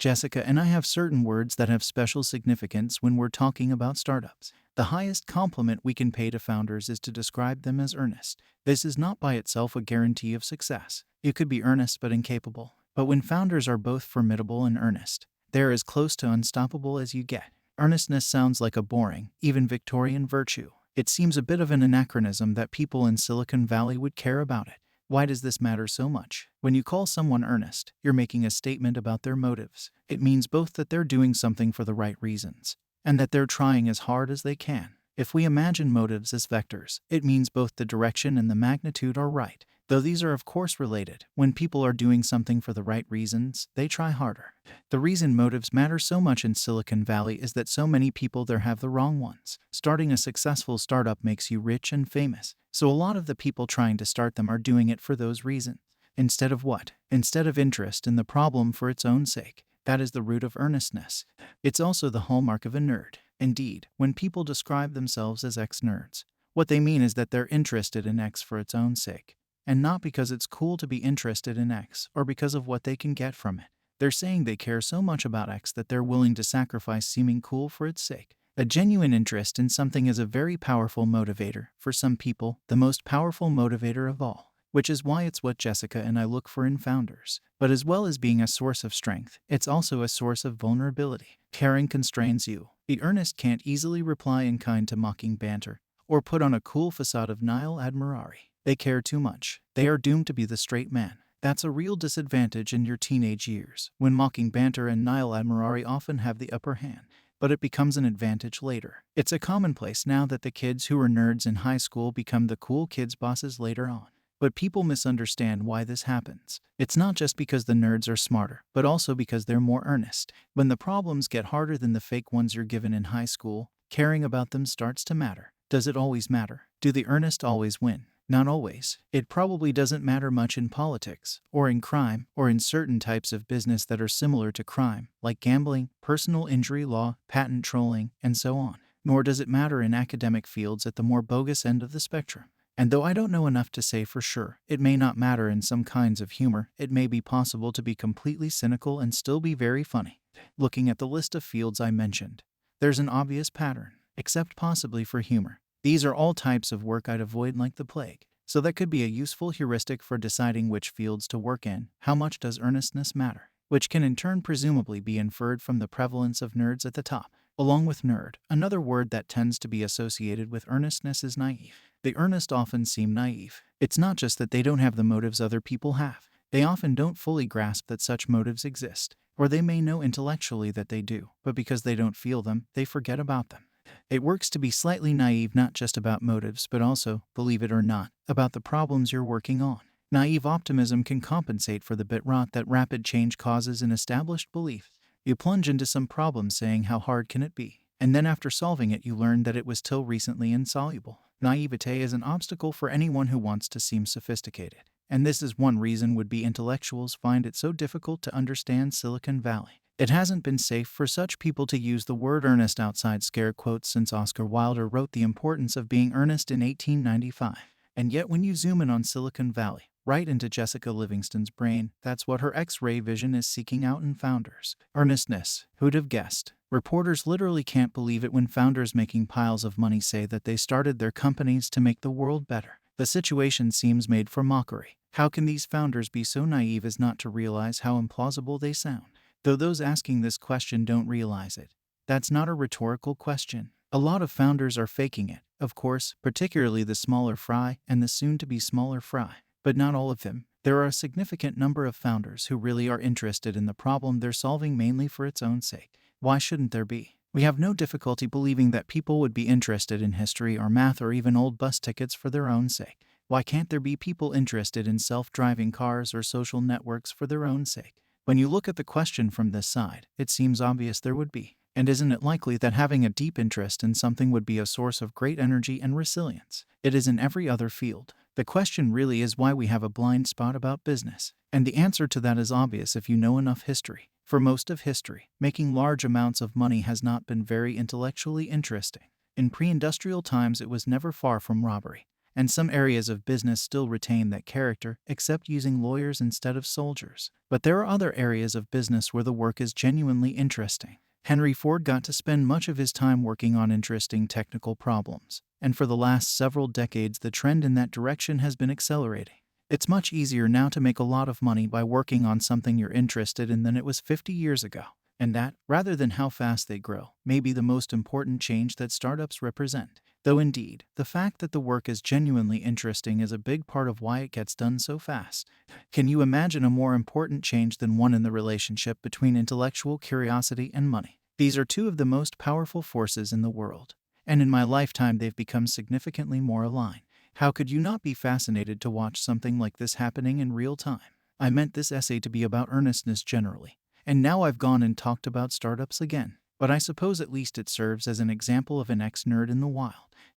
Jessica and I have certain words that have special significance when we're talking about startups. The highest compliment we can pay to founders is to describe them as earnest. This is not by itself a guarantee of success. You could be earnest but incapable. But when founders are both formidable and earnest, they're as close to unstoppable as you get. Earnestness sounds like a boring, even Victorian virtue. It seems a bit of an anachronism that people in Silicon Valley would care about it. Why does this matter so much? When you call someone earnest, you're making a statement about their motives. It means both that they're doing something for the right reasons, and that they're trying as hard as they can. If we imagine motives as vectors, it means both the direction and the magnitude are right. Though these are of course related, when people are doing something for the right reasons, they try harder. The reason motives matter so much in Silicon Valley is that so many people there have the wrong ones. Starting a successful startup makes you rich and famous, so a lot of the people trying to start them are doing it for those reasons. Instead of what? Instead of interest in the problem for its own sake. That is the root of earnestness. It's also the hallmark of a nerd. Indeed, when people describe themselves as ex-nerds, what they mean is that they're interested in X for its own sake, and not because it's cool to be interested in X or because of what they can get from it. They're saying they care so much about X that they're willing to sacrifice seeming cool for its sake. A genuine interest in something is a very powerful motivator. For some people, the most powerful motivator of all. Which is why it's what Jessica and I look for in founders. But as well as being a source of strength, it's also a source of vulnerability. Caring constrains you. The earnest can't easily reply in kind to mocking banter, or put on a cool facade of nihil admirari. They care too much. They are doomed to be the straight man. That's a real disadvantage in your teenage years, when mocking banter and nihil admirari often have the upper hand. But it becomes an advantage later. It's a commonplace now that the kids who were nerds in high school become the cool kids' bosses later on. But people misunderstand why this happens. It's not just because the nerds are smarter, but also because they're more earnest. When the problems get harder than the fake ones you're given in high school, caring about them starts to matter. Does it always matter? Do the earnest always win? Not always. It probably doesn't matter much in politics, or in crime, or in certain types of business that are similar to crime, like gambling, personal injury law, patent trolling, and so on. Nor does it matter in academic fields at the more bogus end of the spectrum. And though I don't know enough to say for sure, it may not matter in some kinds of humor. It may be possible to be completely cynical and still be very funny. Looking at the list of fields I mentioned, there's an obvious pattern, except possibly for humor. These are all types of work I'd avoid like the plague. So that could be a useful heuristic for deciding which fields to work in. How much does earnestness matter? Which can in turn presumably be inferred from the prevalence of nerds at the top. Along with nerd, another word that tends to be associated with earnestness is naive. The earnest often seem naive. It's not just that they don't have the motives other people have. They often don't fully grasp that such motives exist, or they may know intellectually that they do, but because they don't feel them, they forget about them. It works to be slightly naive not just about motives but also, believe it or not, about the problems you're working on. Naive optimism can compensate for the bit rot that rapid change causes in established belief. You plunge into some problem saying how hard can it be, and then after solving it you learn that it was till recently insoluble. Naivete is an obstacle for anyone who wants to seem sophisticated, and this is one reason would-be intellectuals find it so difficult to understand Silicon Valley. It hasn't been safe for such people to use the word earnest outside scare quotes since Oscar Wilde wrote The Importance of Being Earnest in 1895. And yet when you zoom in on Silicon Valley, right into Jessica Livingston's brain, that's what her X-ray vision is seeking out in founders. Earnestness. Who'd have guessed? Reporters literally can't believe it when founders making piles of money say that they started their companies to make the world better. The situation seems made for mockery. How can these founders be so naive as not to realize how implausible they sound? Though those asking this question don't realize it. That's not a rhetorical question. A lot of founders are faking it, of course, particularly the smaller fry and the soon-to-be smaller fry. But not all of them. There are a significant number of founders who really are interested in the problem they're solving mainly for its own sake. Why shouldn't there be? We have no difficulty believing that people would be interested in history or math or even old bus tickets for their own sake. Why can't there be people interested in self-driving cars or social networks for their own sake? When you look at the question from this side, it seems obvious there would be. And isn't it likely that having a deep interest in something would be a source of great energy and resilience? It is in every other field. The question really is why we have a blind spot about business. And the answer to that is obvious if you know enough history. For most of history, making large amounts of money has not been very intellectually interesting. In pre-industrial times it was never far from robbery. and some areas of business still retain that character, except using lawyers instead of soldiers. But there are other areas of business where the work is genuinely interesting. Henry Ford got to spend much of his time working on interesting technical problems, and for the last several decades the trend in that direction has been accelerating. It's much easier now to make a lot of money by working on something you're interested in than it was 50 years ago. And that, rather than how fast they grow, may be the most important change that startups represent. Though indeed, the fact that the work is genuinely interesting is a big part of why it gets done so fast. Can you imagine a more important change than one in the relationship between intellectual curiosity and money? These are two of the most powerful forces in the world, and in my lifetime they've become significantly more aligned. How could you not be fascinated to watch something like this happening in real time? I meant this essay to be about earnestness generally. And now I've gone and talked about startups again. But I suppose at least it serves as an example of an ex-nerd in the wild.